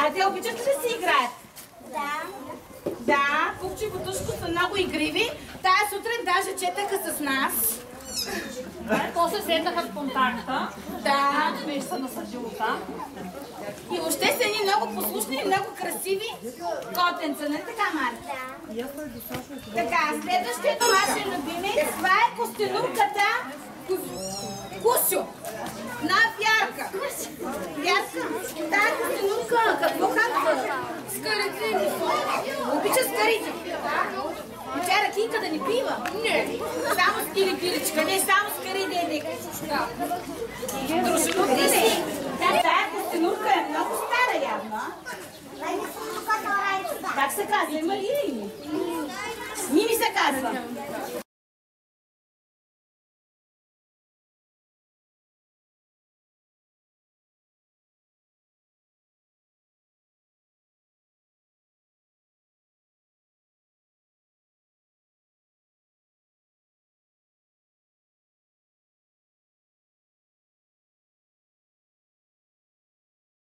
А те обичат ли да си играят? Да. Да, Купчо и Ботушко са много игриви. Тая сутрин даже четаха с нас. После седнаха в контакта. Да. Беше се насъдило там. И въобще са едни много послушни и много красиви котенца, нали така, Марта? Да. Така, следващият наш любимец, това е костенурката Кусю. На Вярка. Вярка, тая костенурка, какво казва? Скарите. Обича скарите. И тя ракийка да не пива? Не. Само скили пиличка, не само скари деде. Дружелюбни си. Тая костенурка е много стара явно. Как се казва? Има ли? Мими се казва.